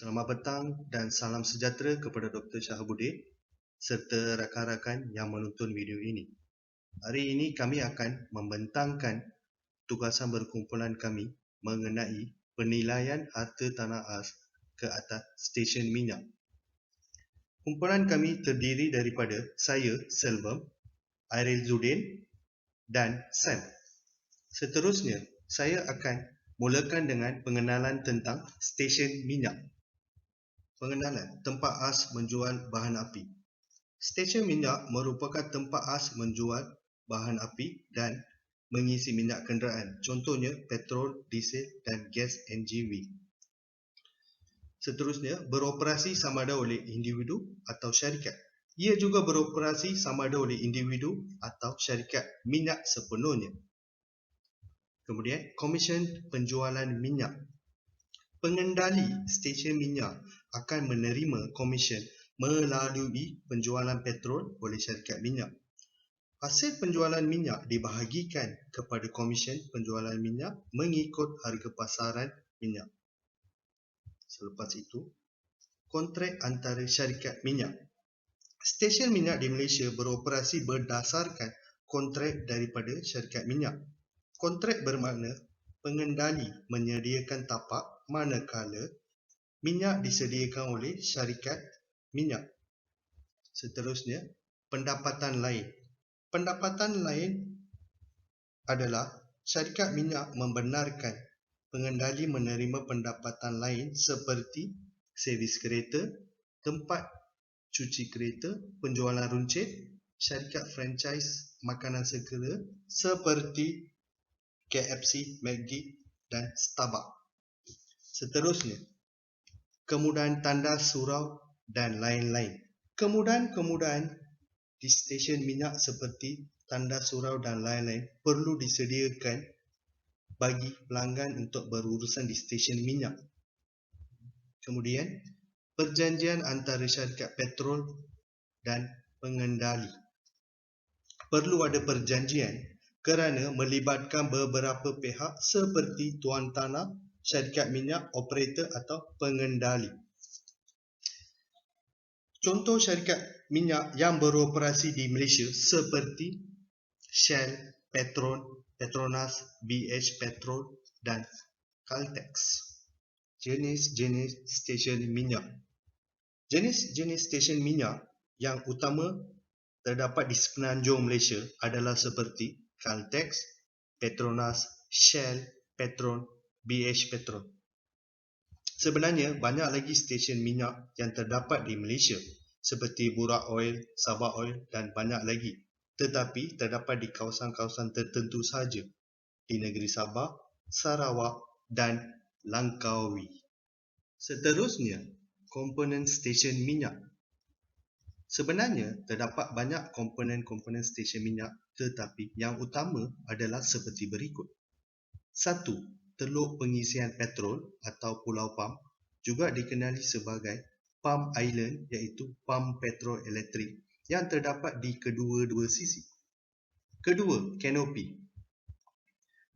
Selamat petang dan salam sejahtera kepada Dr. Shahabuddin serta rakan-rakan yang menonton video ini. Hari ini kami akan membentangkan tugasan berkumpulan kami mengenai penilaian harta tanah as ke atas stesen minyak. Kumpulan kami terdiri daripada saya, Selvam, Airil Zudin dan Sam. Seterusnya, saya akan mulakan dengan pengenalan tentang stesen minyak. Pengenalan tempat as menjual bahan api. Stesen minyak merupakan tempat as menjual bahan api dan mengisi minyak kenderaan, contohnya petrol, diesel dan gas NGV. Seterusnya, beroperasi samada oleh individu atau syarikat. Ia juga beroperasi samada oleh individu atau syarikat minyak sepenuhnya. Kemudian, komisen penjualan minyak. Pengendali stesen minyak akan menerima komisen melalui penjualan petrol oleh syarikat minyak. Hasil penjualan minyak dibahagikan kepada komisen penjualan minyak mengikut harga pasaran minyak. Selepas itu, kontrak antara syarikat minyak. Stesen minyak di Malaysia beroperasi berdasarkan kontrak daripada syarikat minyak. Kontrak bermakna pengendali menyediakan tapak manakala minyak disediakan oleh syarikat minyak. Seterusnya, pendapatan lain. Pendapatan lain adalah syarikat minyak membenarkan pengendali menerima pendapatan lain seperti servis kereta, tempat cuci kereta, penjualan runcit, syarikat franchise makanan segera seperti KFC, McD dan Starbucks. Seterusnya, kemudahan tanda surau dan lain-lain. Kemudahan-kemudahan di stesen minyak seperti tanda surau dan lain-lain perlu disediakan bagi pelanggan untuk berurusan di stesen minyak. Kemudian, perjanjian antara syarikat petrol dan pengendali. Perlu ada perjanjian kerana melibatkan beberapa pihak seperti tuan tanah, syarikat minyak, operator atau pengendali. Contoh syarikat minyak yang beroperasi di Malaysia seperti Shell, Petronas, BH Petrol dan Caltex. Jenis-jenis stesen minyak. Jenis-jenis stesen minyak yang utama terdapat di semenanjung Malaysia adalah seperti Caltex, Petronas, Shell, Petron, BH Petrol. Sebenarnya banyak lagi stesen minyak yang terdapat di Malaysia seperti Burak Oil, Sabah Oil dan banyak lagi. Tetapi terdapat di kawasan-kawasan tertentu sahaja di negeri Sabah, Sarawak dan Langkawi. Seterusnya, komponen stesen minyak. Sebenarnya terdapat banyak komponen-komponen stesen minyak tetapi yang utama adalah seperti berikut. 1. Teluk pengisian petrol atau pulau pam, juga dikenali sebagai pump island iaitu pam petrol elektrik yang terdapat di kedua-dua sisi. Kedua, kanopi.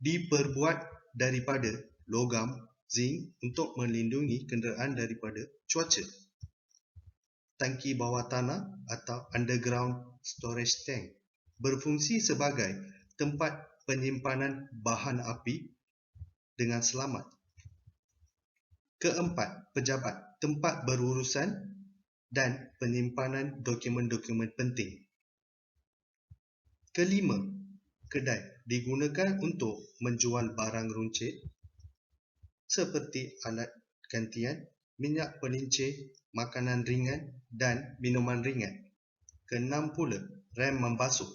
Diperbuat daripada logam, zinc untuk melindungi kenderaan daripada cuaca. Tangki bawah tanah atau underground storage tank berfungsi sebagai tempat penyimpanan bahan api dengan selamat. Keempat, pejabat, tempat berurusan dan penyimpanan dokumen-dokumen penting. Kelima, kedai, digunakan untuk menjual barang runcit seperti alat gantian, minyak pelincir, makanan ringan dan minuman ringan. Keenam pula, rem membasuh,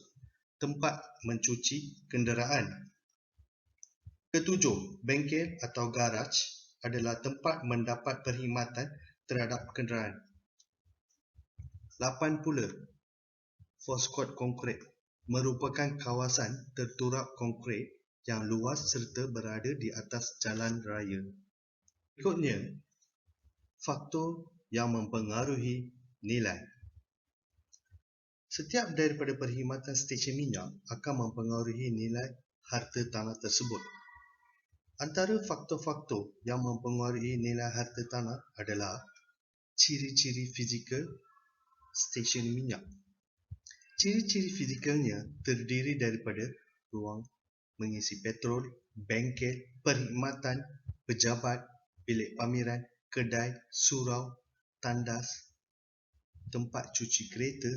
tempat mencuci kenderaan. Ketujuh, bengkel atau garaj adalah tempat mendapat perkhidmatan terhadap kenderaan. 8 pula, forecourt konkrit merupakan kawasan terturap konkrit yang luas serta berada di atas jalan raya. Berikutnya, faktor yang mempengaruhi nilai. Setiap daripada perkhidmatan stesen minyak akan mempengaruhi nilai harta tanah tersebut. Antara faktor-faktor yang mempengaruhi nilai harta tanah adalah ciri-ciri fizikal stesen minyak. Ciri-ciri fizikalnya terdiri daripada ruang mengisi petrol, bengkel, perkhidmatan, pejabat, bilik pameran, kedai, surau, tandas, tempat cuci kereta,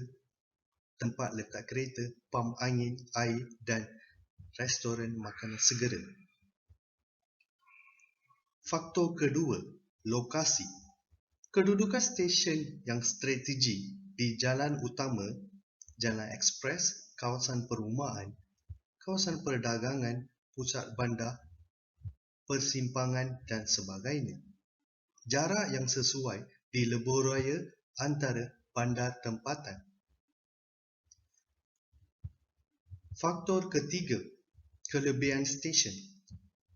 tempat letak kereta, pam angin, air dan restoran makanan segera. Faktor kedua, lokasi. Kedudukan stesen yang strategi di jalan utama, jalan ekspres, kawasan perumahan, kawasan perdagangan, pusat bandar, persimpangan dan sebagainya. Jarak yang sesuai di lebuh-raya antara bandar tempatan. Faktor ketiga, kelebihan stesen.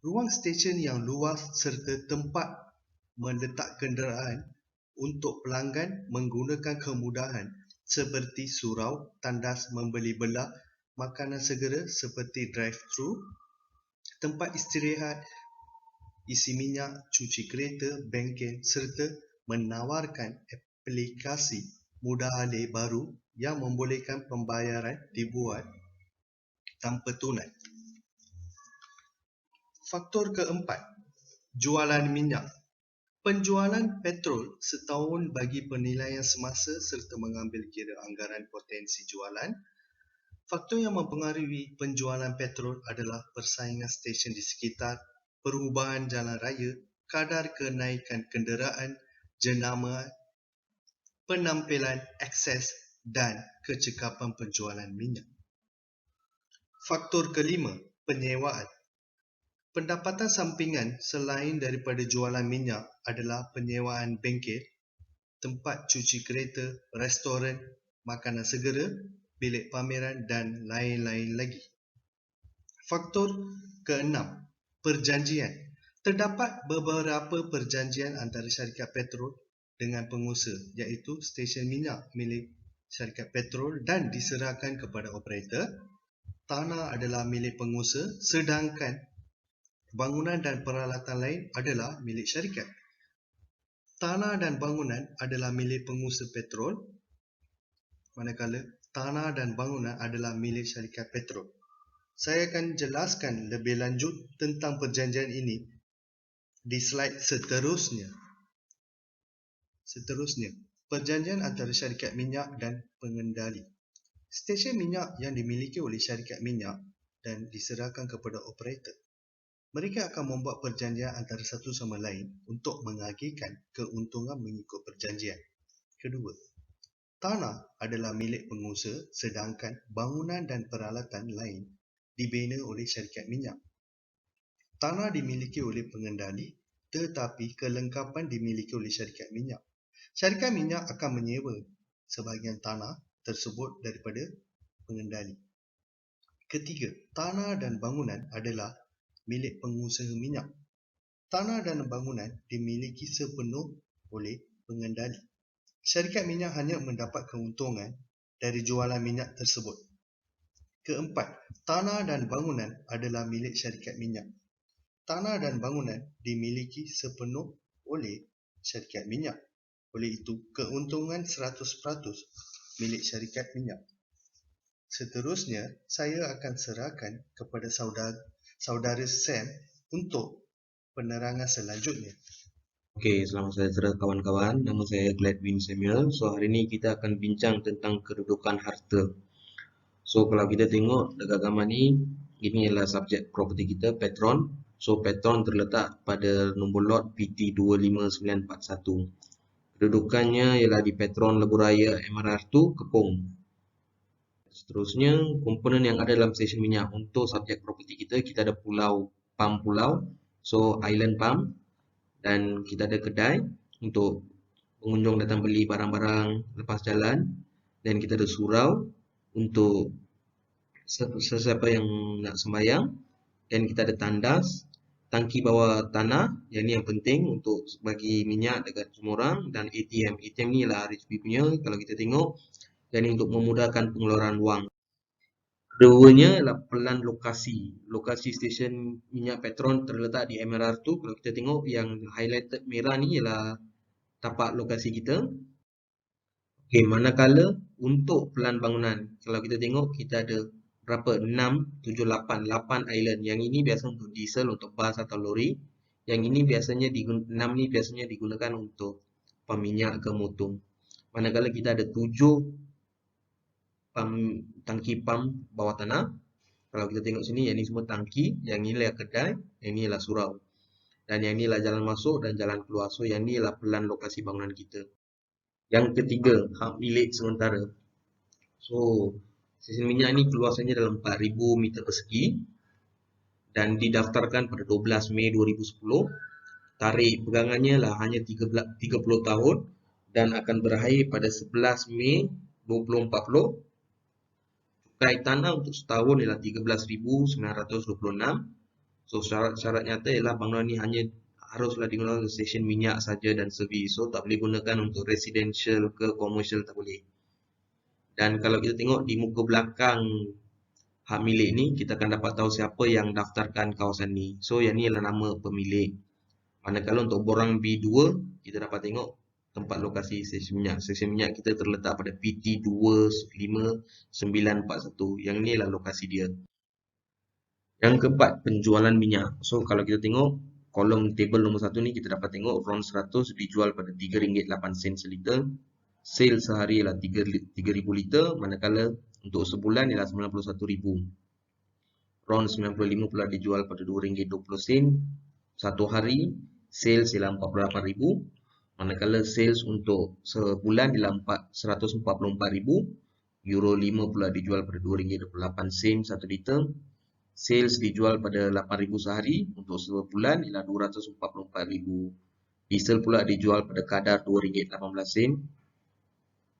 Ruang stesen yang luas serta tempat meletak kenderaan untuk pelanggan menggunakan kemudahan seperti surau, tandas membeli belah, makanan segera seperti drive-thru, tempat istirahat, isi minyak, cuci kereta, bengkel serta menawarkan aplikasi mudah alih baru yang membolehkan pembayaran dibuat tanpa tunai. Faktor keempat, jualan minyak. Penjualan petrol setahun bagi penilaian semasa serta mengambil kira anggaran potensi jualan. Faktor yang mempengaruhi penjualan petrol adalah persaingan stesen di sekitar, perubahan jalan raya, kadar kenaikan kenderaan, jenama, penampilan, akses dan kecekapan penjualan minyak. Faktor kelima, penyewaan. Pendapatan sampingan selain daripada jualan minyak adalah penyewaan bengkel, tempat cuci kereta, restoran, makanan segera, bilik pameran dan lain-lain lagi. Faktor keenam, perjanjian. Terdapat beberapa perjanjian antara syarikat petrol dengan pengusaha, iaitu stesen minyak milik syarikat petrol dan diserahkan kepada operator. Tanah adalah milik pengusaha, sedangkan bangunan dan peralatan lain adalah milik syarikat. Tanah dan bangunan adalah milik pengusaha petrol, manakala tanah dan bangunan adalah milik syarikat petrol. Saya akan jelaskan lebih lanjut tentang perjanjian ini di slide seterusnya. Perjanjian antara syarikat minyak dan pengendali. Stesen minyak yang dimiliki oleh syarikat minyak dan diserahkan kepada operator. Mereka akan membuat perjanjian antara satu sama lain untuk mengagihkan keuntungan mengikut perjanjian. Kedua, tanah adalah milik pengusaha sedangkan bangunan dan peralatan lain dibina oleh syarikat minyak. Tanah dimiliki oleh pengendali tetapi kelengkapan dimiliki oleh syarikat minyak. Syarikat minyak akan menyewa sebahagian tanah tersebut daripada pengendali. Ketiga, tanah dan bangunan adalah milik pengusaha minyak. Tanah dan bangunan dimiliki sepenuh oleh pengendali. Syarikat minyak hanya mendapat keuntungan dari jualan minyak tersebut. Keempat, tanah dan bangunan adalah milik syarikat minyak. Tanah dan bangunan dimiliki sepenuh oleh syarikat minyak. Oleh itu, keuntungan 100% milik syarikat minyak. Seterusnya, saya akan serahkan kepada saudara Sam untuk penerangan selanjutnya. Okey, selamat sejahtera kawan-kawan. Nama saya Gladwin Samuel. So, hari ini kita akan bincang tentang kedudukan harta. So, kalau kita tengok dekat gambar ni, ini adalah subjek properti kita, Petron. So, Petron terletak pada nombor lot PT25941. Kedudukannya ialah di Petron Lebuh Raya MRR2 Kepong. Seterusnya, komponen yang ada dalam stesen minyak untuk subjek properti kita ada pulau, pam pulau, so island pump, dan kita ada kedai untuk pengunjung datang beli barang-barang lepas jalan, dan kita ada surau untuk sesiapa yang nak sembahyang, dan kita ada tandas, tangki bawah tanah, yang ni yang penting untuk bagi minyak dekat semua orang, dan ATM ni ialah RHB punya kalau kita tengok, dan ini untuk memudahkan pengeluaran wang. Keduanya ialah pelan lokasi. Lokasi stesen minyak Petron terletak di MRR tu. Kalau kita tengok yang highlighted merah ni ialah tapak lokasi kita. Okey, manakala untuk pelan bangunan, kalau kita tengok kita ada berapa? 6, 7, 8. 8 island. Yang ini biasa untuk diesel, untuk bas atau lori. Yang ini biasanya 6 ni biasanya digunakan untuk pam minyak ke motor. Manakala kita ada 7 tangki pam bawah tanah. Kalau kita tengok sini, yang ini semua tangki, yang ini adalah kedai, yang ini adalah surau. Dan yang ini adalah jalan masuk dan jalan keluar. So, yang ini adalah pelan lokasi bangunan kita. Yang ketiga, hak milik sementara. So, stesen minyak ini luasannya dalam 4,000 meter persegi dan didaftarkan pada 12 Mei 2010. Tarikh pegangannya lah hanya 30 tahun dan akan berakhir pada 11 Mei 2040. Cukai tanah untuk setahun ialah 13,926. So, syarat nyata ialah bangunan ini hanya haruslah digunakan untuk stesen minyak saja dan servis. So, tak boleh gunakan untuk residential ke commercial, tak boleh. Dan kalau kita tengok di muka belakang hak milik ni, kita akan dapat tahu siapa yang daftarkan kawasan ni. So, yang ni adalah nama pemilik. Manakala untuk borang B2, kita dapat tengok tempat lokasi stesen minyak. Stesen minyak kita terletak pada PT 25941. Yang ni adalah lokasi dia. Yang keempat, penjualan minyak. So, kalau kita tengok kolom table nombor 1 ni, kita dapat tengok RON 100 dijual pada RM3.08 seliter. Sale sehari ialah 3,000 liter, manakala untuk sebulan ialah 91,000. RON 95 pula dijual pada RM2.20. Satu hari, sales ialah 48,000. Manakala sales untuk sebulan ialah 144,000. Euro 5 pula dijual pada RM2.28 satu liter. Sales dijual pada 8,000 sehari. Untuk sebulan ialah 244,000. Diesel pula dijual pada kadar RM2.18.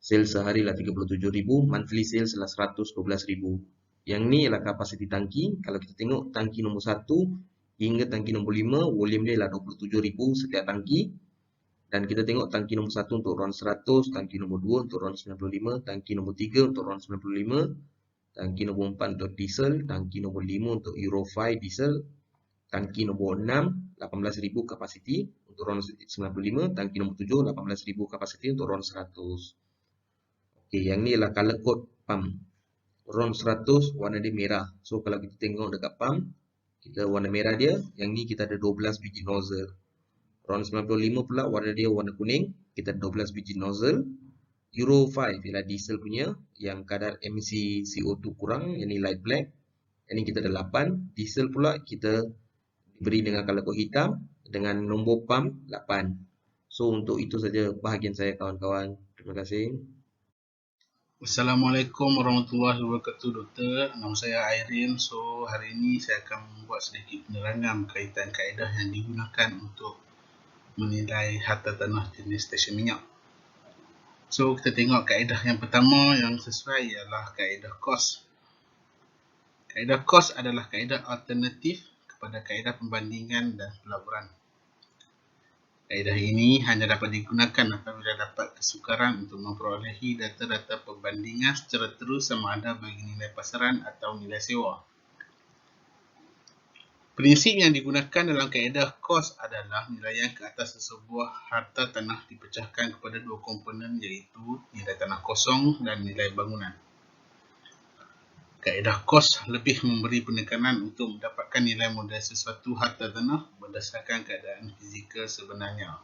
Sales sehari ialah 37,000. Monthly sales ialah 112,000. Yang ni ialah kapasiti tangki. Kalau kita tengok tangki nombor 1 hingga tangki nombor 5, volume dia ialah 27,000 setiap tangki. Dan kita tengok tangki nombor 1 untuk RON 100, tangki nombor 2 untuk RON 95, tangki nombor 3 untuk RON 95, tangki nombor 4 untuk diesel, tangki nombor 5 untuk Euro 5 diesel, tangki nombor 6 18,000 kapasiti untuk RON 95, tangki nombor 7 18,000 kapasiti untuk RON 100. Okey, yang ni ialah color code pump. RON 100 warna dia merah. So, kalau kita tengok dekat pump, kita warna merah dia. Yang ni kita ada 12 biji nozzle. RON 95 pula warna dia warna kuning. Kita ada 12 biji nozzle. Euro 5 ialah diesel punya yang kadar emisi CO2 kurang. Yang ni light black. Yang ni kita ada 8. Diesel pula kita beri dengan color code hitam dengan nombor pump 8. So, untuk itu saja bahagian saya, kawan-kawan. Terima kasih. Assalamualaikum warahmatullahi wabarakatuh, Doktor. Nama saya Airin. So, hari ini saya akan membuat sedikit penerangan berkaitan kaedah yang digunakan untuk menilai harta tanah jenis stesen minyak. So, kita tengok kaedah yang pertama yang sesuai ialah kaedah kos. Kaedah kos adalah kaedah alternatif kepada kaedah pembandingan dan pelaburan. Kaedah ini hanya dapat digunakan apabila dapat kesukaran untuk memperolehi data-data perbandingan secara terus sama ada bagi nilai pasaran atau nilai sewa. Prinsip yang digunakan dalam kaedah kos adalah nilaian ke atas sesebuah harta tanah dipecahkan kepada dua komponen, iaitu nilai tanah kosong dan nilai bangunan. Kaedah kos lebih memberi penekanan untuk mendapatkan nilai modal sesuatu harta tanah berdasarkan keadaan fizikal sebenarnya.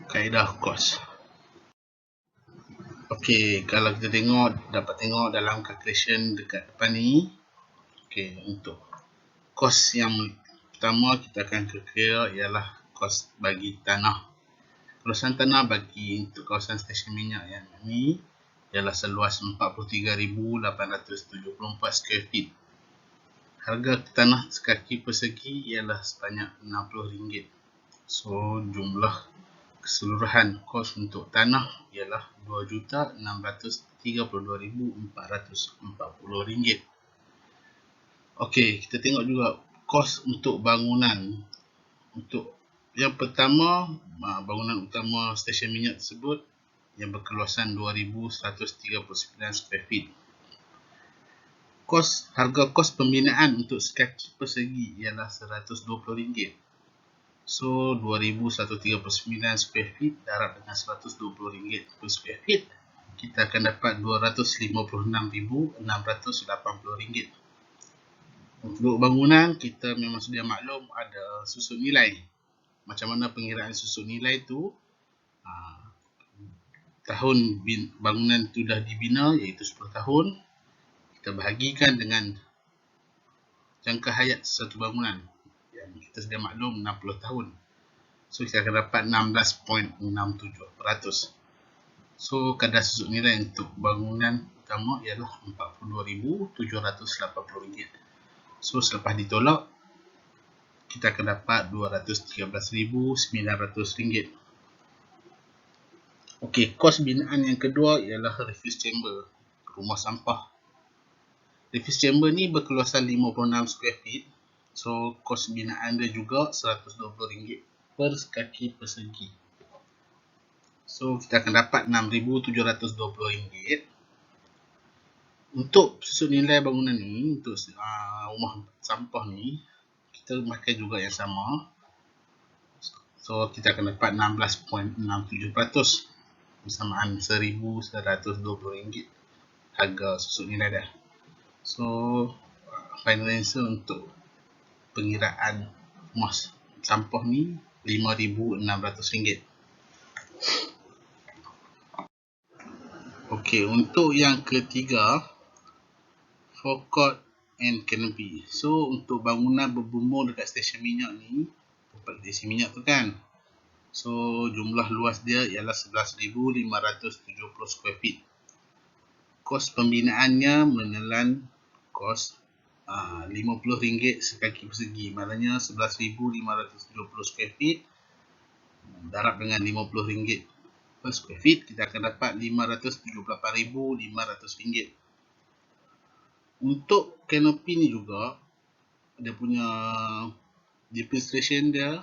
Kaedah kos. Okey, kalau kita dapat tengok dalam calculation dekat depan ni. Okey, untuk kos yang pertama kita akan calculate ialah kos bagi tanah. Luasan tanah bagi untuk kawasan stesen minyak yang ini ialah seluas 43,874 square feet. Harga tanah sekaki persegi ialah sebanyak RM60. So, jumlah keseluruhan kos untuk tanah ialah RM2,632,440. Okey, kita tengok juga kos untuk bangunan. Untuk yang pertama, bangunan utama stesen minyak tersebut yang berkeluasan 2,139 square feet. Harga kos pembinaan untuk sekaki persegi ialah RM120. So 2,139 square feet darab dengan RM120 per square feet, kita akan dapat RM256,680. Untuk bangunan, kita memang sedia maklum ada susun nilai. Macam mana pengiraan susun nilai tu? Tahun bangunan tu dah dibina, iaitu 10 tahun. Kita bahagikan dengan jangka hayat satu bangunan yang kita sedia maklum 60 tahun. So kita akan dapat 16.67%. So kadar susut nilai untuk bangunan utama ialah RM42,780. So selepas ditolak, kita akan dapat RM213,900. Okey, kos binaan yang kedua ialah refuse chamber, rumah sampah. Refuse chamber ni berkeluasan 56 square feet. So kos binaan dia juga RM120 per kaki persegi. So kita akan dapat RM6,720. Untuk susun nilai bangunan ni, untuk rumah sampah ni, kita pakai juga yang sama. So kita akan dapat 16.67%, bersamaan RM1,120 harga susun nilai dah. So final answer untuk pengiraan rumah sampah ni RM5,600. Okey, untuk yang ketiga, forecourt and canopy. So untuk bangunan berbumbung dekat stesen minyak ni, tempat stesen minyak tu kan, so jumlah luas dia ialah 11,570 square feet. Kos pembinaannya menelan kos RM50 sekaki persegi. Maknanya 11,570 square feet darab dengan RM50 per square feet, kita akan dapat RM578,500. Untuk canopy ni juga, dia punya depreciation dia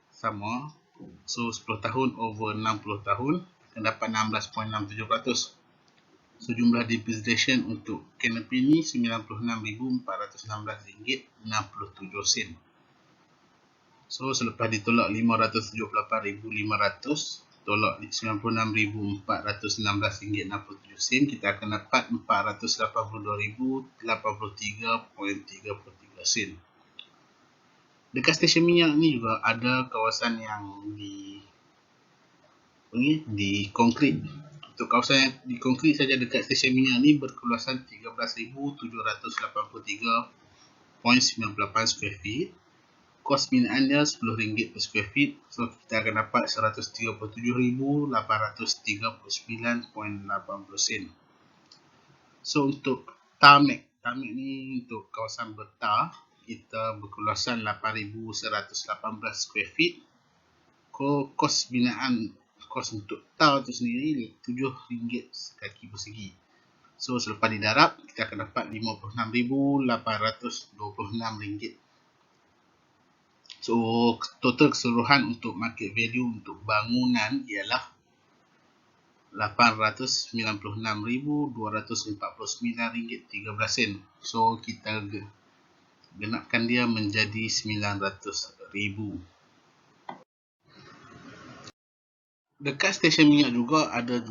sama. So 10 tahun over 60 tahun akan dapat 16.67%. So jumlah depreciation untuk canopy ni RM96,416.67. So selepas ditolak RM578,500, tolak RM96,416.67, kita akan dapat RM482,083.33. Dekat stesen minyak ni juga ada kawasan yang dikonkrit. Untuk kawasan yang dikonkrit saja dekat stesen minyak ni berkeluasan 13,783.98 square feet. Kos binaan dia RM10 per square feet. So kita akan dapat RM137,839.80. So untuk tarmac ni untuk kawasan bertar, kita berkeluasan 8,118 square feet. Kos binaan, kos untuk tar tu sendiri RM7 sekaki persegi. So selepas didarab, kita akan dapat RM56,826. So total keseluruhan untuk market value untuk bangunan ialah RM896,249.13. So kita genapkan dia menjadi RM900,000. Dekat stesen minyak juga ada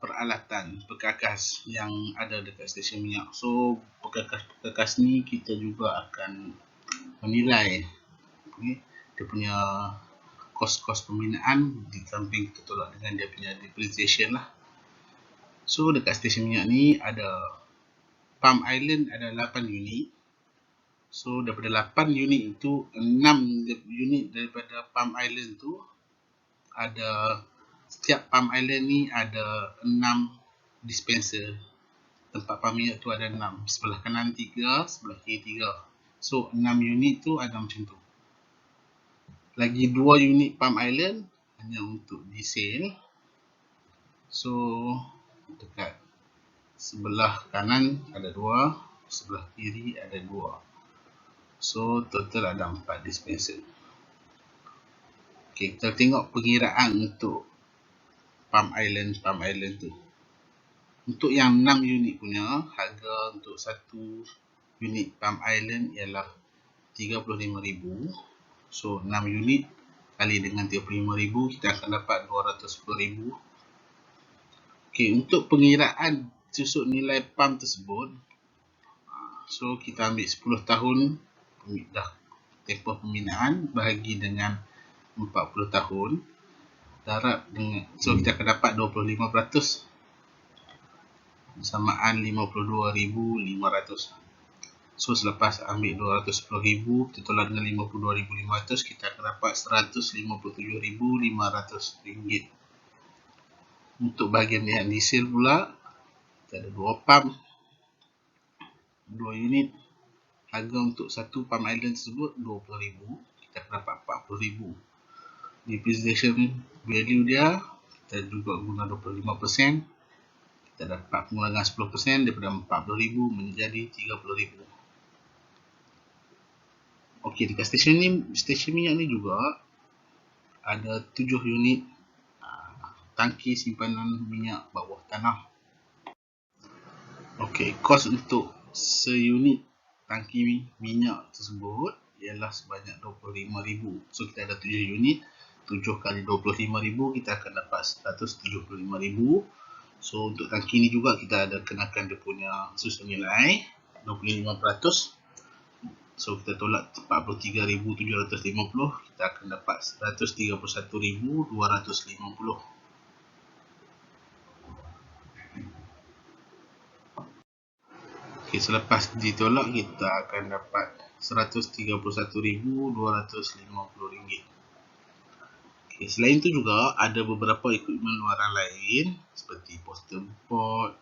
peralatan perkakas yang ada dekat stesen minyak. So perkakas ni kita juga akan menilai dia punya kos-kos pembinaan di samping kita tolak dengan dia punya depreciation lah. So dekat stesen minyak ni ada Palm Island ada 8 unit. So daripada 8 unit itu, 6 unit daripada Palm Island tu ada, setiap Palm Island ni ada 6 dispenser. Tempat pam minyak tu ada 6, sebelah kanan 3, sebelah kiri 3. So 6 unit tu ada macam tu. Lagi 2 unit Palm Island hanya untuk diesel. So dekat sebelah kanan ada 2, sebelah kiri ada 2. So total ada 4 dispenser. Okay, kita tengok pengiraan untuk Palm Island tu. Untuk yang 6 unit punya, harga untuk satu unit Palm Island ialah 35,000. So 6 unit kali dengan 35,000, kita akan dapat 210,000. Okey, untuk pengiraan susut nilai PAM tersebut, so kita ambil 10 tahun dah tempoh pembinaan bahagi dengan 40 tahun, darab dengan, so kita akan dapat 25%, samaan 52,500. So selepas ambil 210,000 kita tolak dengan 52,500, kita akan dapat 157,500 ringgit. Untuk bahagian yang disil pula, kita ada 2 pump, 2 unit. Harga untuk satu Palm Island tersebut 20,000, kita akan dapat 40,000. Depreciation value dia kita juga guna 25%, kita dapat pengurangan 10% daripada 40,000 menjadi 30,000. Okey, dekat stesen minyak ni juga ada 7 unit tangki simpanan minyak bawah tanah. Okey, kos untuk seunit tangki minyak tersebut ialah sebanyak 25,000. So kita ada 7 unit, 7 kali 25,000 kita akan dapat 175,000. So untuk tangki ni juga kita ada kenakan dia punya susun nilai 25%. So kita tolak 43,750, kita akan dapat 131,250. Okay, selepas ditolak kita akan dapat 131,250 ringgit. Okay, selain itu juga ada beberapa equipment luaran lain seperti poster board,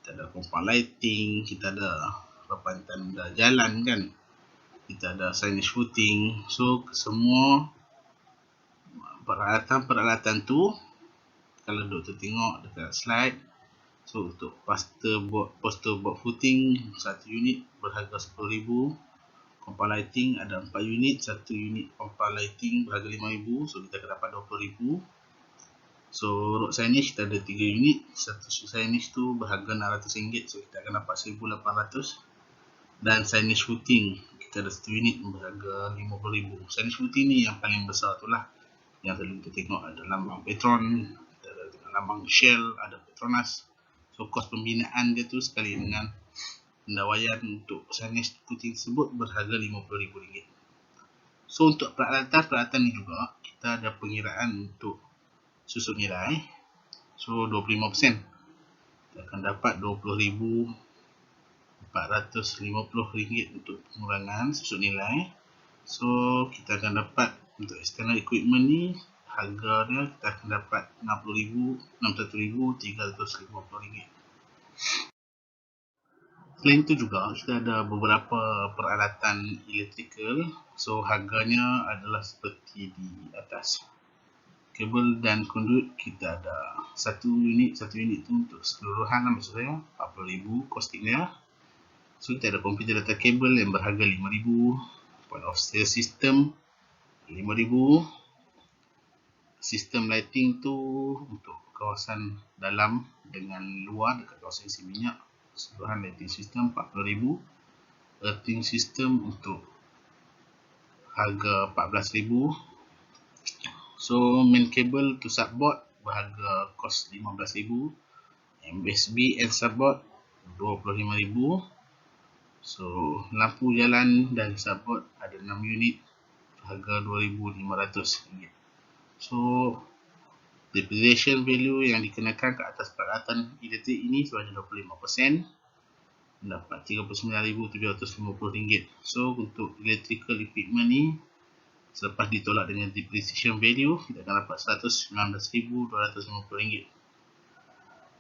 kita ada pompa lighting, kita ada papan tanda jalan kan, kita ada signage footing. So semua peralatan tu kalau doktor tengok dekat slide, so untuk poster board footing 1 unit berharga 10,000, pompa lighting ada 4 unit, 1 unit pompa lighting berharga 5,000, so kita akan dapat 20,000. So road signage kita ada 3 unit, satu signage tu berharga RM600, so kita akan dapat 1,800. Dan signage footing kita ada 1 unit berharga 50,000. Signage footing ni yang paling besar tu lah, yang selalu kita tengok ada lambang Petron, kita ada lambang Shell, ada Petronas. So kos pembinaan dia tu sekali dengan pendawaian untuk signage footing tersebut berharga RM50,000. So untuk peralatan ni juga kita ada pengiraan untuk susun nilai. So 25%, kita akan dapat RM20,450 untuk pengurangan susun nilai. So kita akan dapat untuk external equipment ni, harga dia kita akan dapat RM61,350. Selain itu juga kita ada beberapa peralatan electrical. So harganya adalah seperti di atas. Kabel dan conduit kita ada satu unit tu untuk keseluruhan, maksud saya 40,000 kosting dia. So kita ada komputer data kabel yang berharga 5,000, point of sale system 5,000, sistem lighting tu untuk kawasan dalam dengan luar dekat kawasan isi minyak, keseluruhan lighting system 40,000, earthing system untuk harga 14,000. So main cable to subboard berharga kos 15,000, USB and subboard 25,000. So lampu jalan dan subboard ada 6 unit, harga RM2,500. So depreciation value yang dikenakan ke atas peralatan elektrik ini sebanyak 25%, dapat RM39,750. So untuk electrical equipment ni selepas ditolak dengan depreciation value, kita akan dapat RM119,250.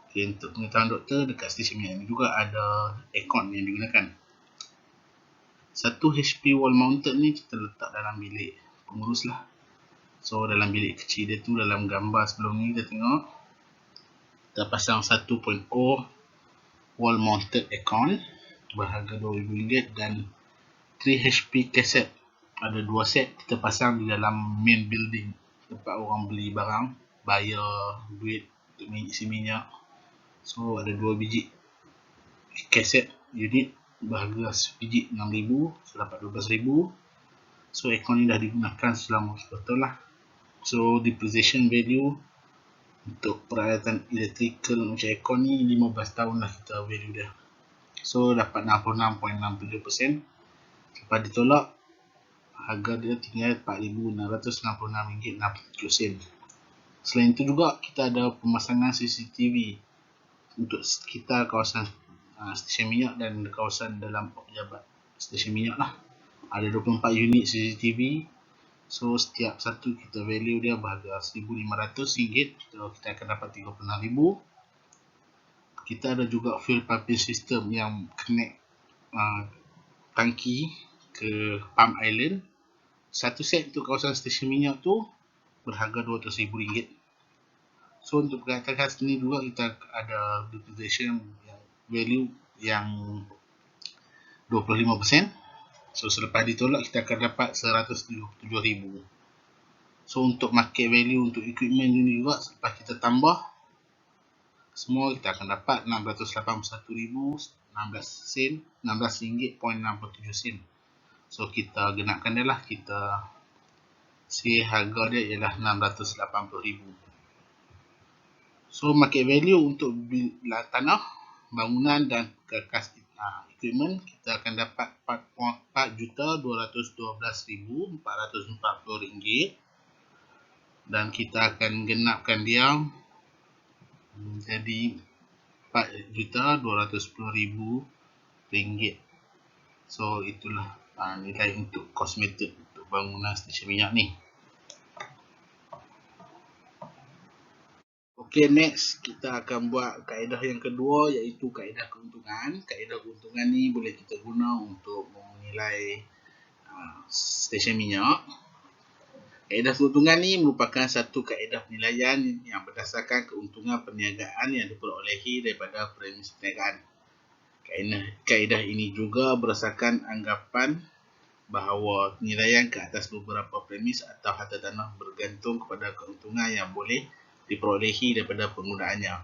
Okay, untuk pengetahuan doktor, dekat stesen minyak ini juga ada aircon yang digunakan. 1 HP wall mounted ni kita letak dalam bilik pengurus lah. So dalam bilik kecil dia tu, dalam gambar sebelum ni kita tengok, kita pasang 1.0 wall mounted aircon berharga RM2,000 dan 3 HP cassette ada 2 set kita pasang di dalam main building tempat orang beli barang, bayar duit untuk isi minyak. So ada 2 biji kaset unit berharga sebiji 6,000, so dapat 12,000. So aircon ni dah digunakan selama betul lah. So depreciation value untuk peralatan electrical macam aircon ni 15 tahun lah kita value dia. So dapat 66.67%. Lepas ditolak, harga dia tinggal RM4,666.67. Selain itu juga kita ada pemasangan CCTV untuk sekitar kawasan stesen minyak dan kawasan dalam pejabat stesen minyak lah. Ada 24 unit CCTV. So setiap satu kita value dia berharga RM1,500. So kita akan dapat RM36,000. Kita ada juga fuel pumping system yang connect tangki ke pump island. Satu set untuk kawasan stesen minyak tu berharga RM200,000. So untuk peralatan sini juga kita ada depreciation value yang 25%. So selepas ditolak kita akan dapat RM177,000. So untuk market value untuk equipment ini juga selepas kita tambah semua kita akan dapat RM681,016.67. So kita genapkan dia lah, kita harga dia ialah RM680,000. So market value untuk tanah, bangunan dan kerkas equipment kita akan dapat RM4,212,440 dan kita akan genapkan dia jadi RM4,210,000. So itulah nilai untuk kosmetik untuk bangunan stesen minyak ni. Okay, next kita akan buat kaedah yang kedua, iaitu kaedah keuntungan. Kaedah keuntungan ni boleh kita guna untuk menilai stesen minyak. Kaedah keuntungan ni merupakan satu kaedah penilaian yang berdasarkan keuntungan perniagaan yang diperolehi daripada premis perniagaan. Kaedah ini juga berdasarkan anggapan bahawa penilaian ke atas beberapa premis atau harta tanah bergantung kepada keuntungan yang boleh diperolehi daripada penggunaannya.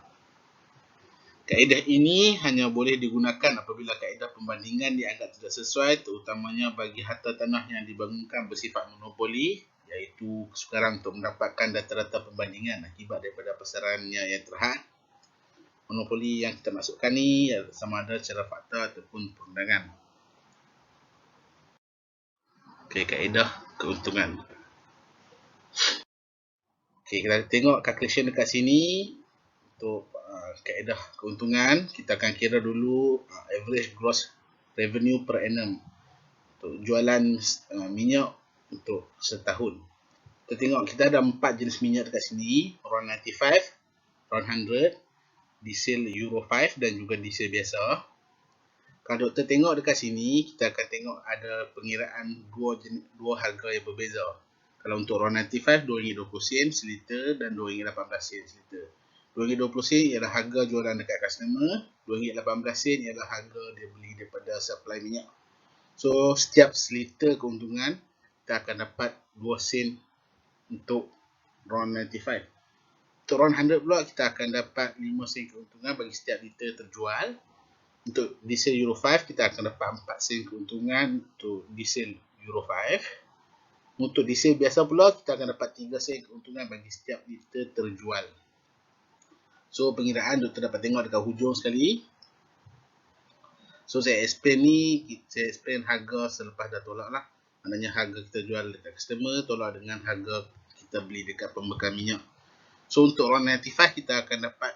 Kaedah ini hanya boleh digunakan apabila kaedah pembandingan dianggap tidak sesuai, terutamanya bagi harta tanah yang dibangunkan bersifat monopoli, iaitu kesukaran untuk mendapatkan data-data pembandingan akibat daripada pasarannya yang terhad. Monopoli yang kita maksudkan ni sama ada secara fakta ataupun perundangan. Okey, kaedah keuntungan. Okey, kita tengok calculation dekat sini. Untuk kaedah keuntungan, kita akan kira dulu average gross revenue per annum untuk jualan minyak untuk setahun. Kita tengok kita ada 4 jenis minyak dekat sini, RON 95, RON 100, diesel Euro 5 dan juga diesel biasa. Kalau doktor tengok dekat sini, kita akan tengok ada pengiraan dua harga yang berbeza. Kalau untuk RON 95 RM2.20 seliter dan RM2.18 seliter. RM2.20 ialah harga jualan dekat customer, RM2.18 ialah harga dia beli daripada supply minyak. So setiap seliter keuntungan kita akan dapat 2 sen untuk RON 95. Untuk RON 100 pula kita akan dapat 5 sen keuntungan bagi setiap liter terjual. Untuk diesel Euro 5 kita akan dapat 4 sen keuntungan untuk diesel Euro 5. Untuk diesel biasa pula kita akan dapat 3 sen keuntungan bagi setiap liter terjual. So pengiraan doktor dapat tengok dekat hujung sekali. So saya explain harga selepas dah tolak lah. Maknanya harga kita jual dekat customer tolak dengan harga kita beli dekat pembekal minyak. So untuk RON 95 kita akan dapat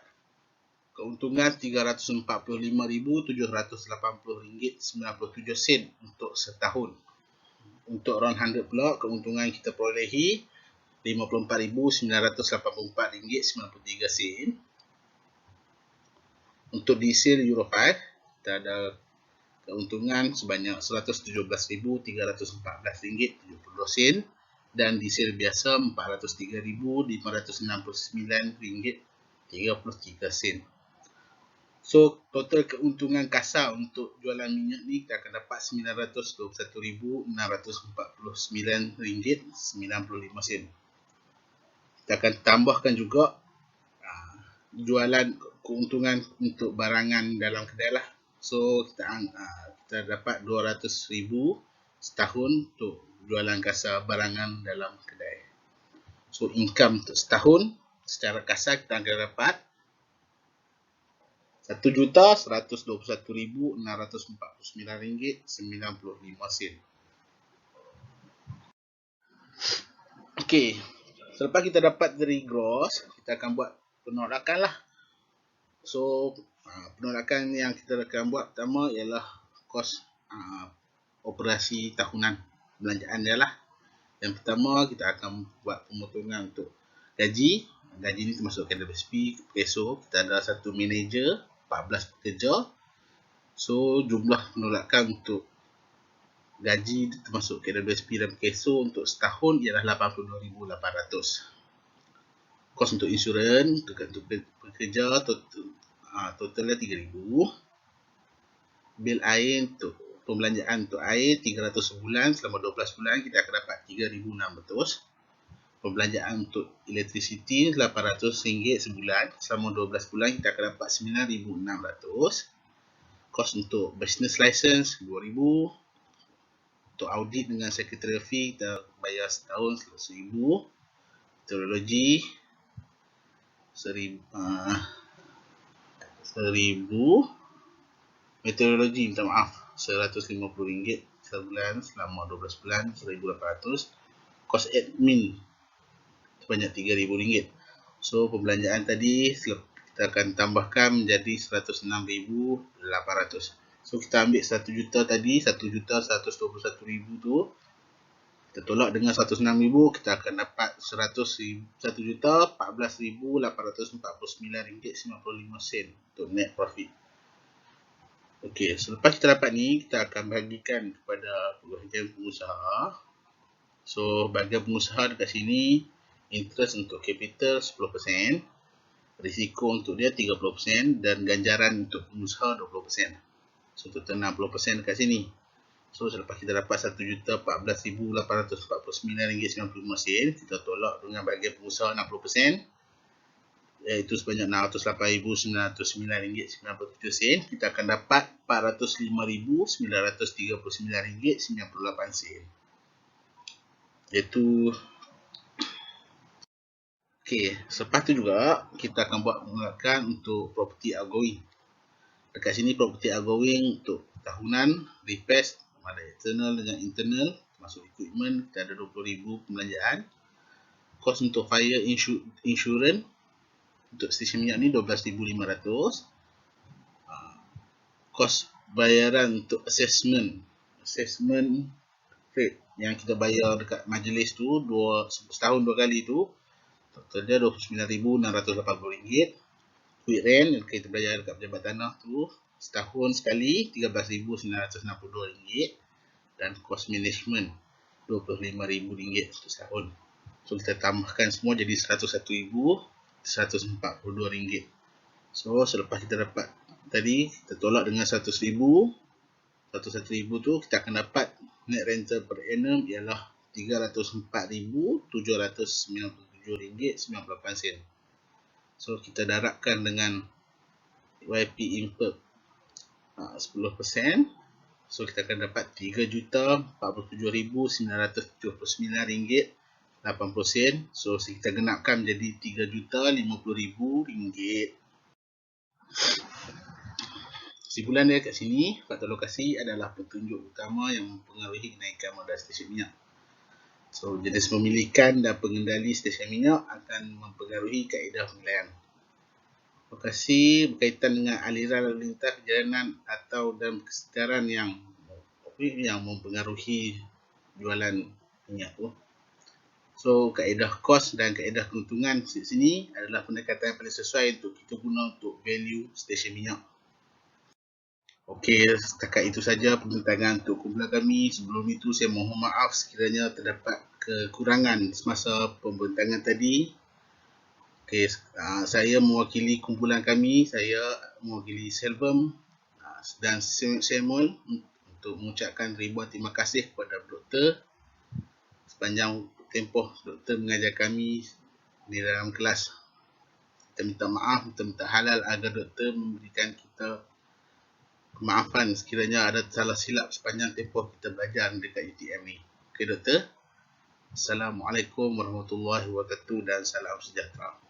keuntungan RM344,780.97 untuk setahun. Untuk RON 100 pula keuntungan kita perolehi RM54,984.93. Untuk diesel Euro 5 kita ada keuntungan sebanyak RM117,314.70 dan diesel biasa RM403,569.33. So total keuntungan kasar untuk jualan minyak ni kita akan dapat RM921,649.95. Kita akan tambahkan juga jualan keuntungan untuk barangan dalam kedai lah. So kita dapat 200,000 setahun untuk jualan kasar barangan dalam kedai. So income untuk setahun secara kasar kita akan dapat RM1,121,649.95. Okey, selepas kita dapat dari gross, kita akan buat penolakan lah. So penolakan yang kita akan buat pertama ialah kos operasi tahunan belanjaan dia lah. Yang pertama kita akan buat pemotongan untuk gaji. Gaji ni termasuk KWSP, PSO. Kita ada satu manager, 14 pekerja. So jumlah penolakan untuk gaji termasuk KWSP dan PSO untuk setahun ialah 82,800. Kos untuk insurans untuk pekerja totalnya 3,000. Bil air untuk pembelanjaan untuk air 300 sebulan, selama 12 bulan kita akan dapat 3,600. Pembelanjaan untuk electricity RM800 sebulan, selama 12 bulan kita akan dapat 9,600. Kos untuk business license 2,000. Untuk audit dengan secretarial fee kita bayar setahun 100,000. Meteorologi 1,000. Meteorologi minta maaf RM150 sebulan, selama 12 bulan 1,800. Kos admin sebanyak RM3,000. So pembelanjaan tadi kita akan tambahkan menjadi 106,800. So kita ambil 1 juta tadi, 1,121,000 tu kita tolak dengan 106,000, kita akan dapat RM1,14,849.95 untuk net profit. Okey, selepas kita dapat ni, kita akan bahagikan kepada bahagian pengusaha. So bahagian pengusaha dekat sini, interest untuk capital 10%, risiko untuk dia 30% dan ganjaran untuk pengusaha 20%. So total 60% dekat sini. So selepas kita dapat RM1,14,849.95, kita tolak dengan bahagian pengusaha 60%, iaitu sebanyak RM608,909.97. Kita akan dapat RM405,939.98. Iaitu okey, selepas tu juga kita akan buat penolakan untuk property outgoing. Dekat sini property outgoing untuk tahunan, repairs, ada external dengan internal, termasuk equipment, kita ada 20,000 pembelanjaan. Kos untuk fire insurance untuk stesen minyak ni 12,500. Kos bayaran untuk assessment rate yang kita bayar dekat majlis tu setahun 2 kali tu, total dia RM29,680. Quick rent yang kita bayar dekat pejabat tanah tu setahun sekali RM13,962. Dan kos management RM25,000 untuk setahun. So kita tambahkan semua jadi RM101,142. So selepas kita dapat tadi, kita tolak dengan RM100,000 tu kita akan dapat net rental per annum ialah RM304,797.98. So kita darabkan dengan YP Imperk 10%. So kita akan dapat RM347,979.80. So kita genapkan menjadi RM3,050,000. Kesimpulan dia kat sini, faktor lokasi adalah petunjuk utama yang mempengaruhi kenaikan modal stesen minyak. So jenis pemilikan dan pengendali stesen minyak akan mempengaruhi kaedah penilaian. Lokasi berkaitan dengan aliran lalu lintas perjalanan atau dan kesedaran yang mempengaruhi jualan minyak tu. So kaedah kos dan kaedah keuntungan di sini adalah pendekatan yang paling sesuai untuk kita guna untuk value stesen minyak. Okey, setakat itu saja pembintangan untuk kumpulan kami. Sebelum itu saya mohon maaf sekiranya terdapat kekurangan semasa pembintangan tadi. Okey, saya mewakili kumpulan kami, saya mewakili Selvem dan Samuel untuk mengucapkan ribuan terima kasih kepada doktor sepanjang tempoh doktor mengajar kami di dalam kelas. kita minta maaf, kita minta halal agar doktor memberikan kita kemaafan sekiranya ada salah silap sepanjang tempoh kita belajar dekat UTM ni. Okey doktor. Assalamualaikum warahmatullahi wabarakatuh dan salam sejahtera.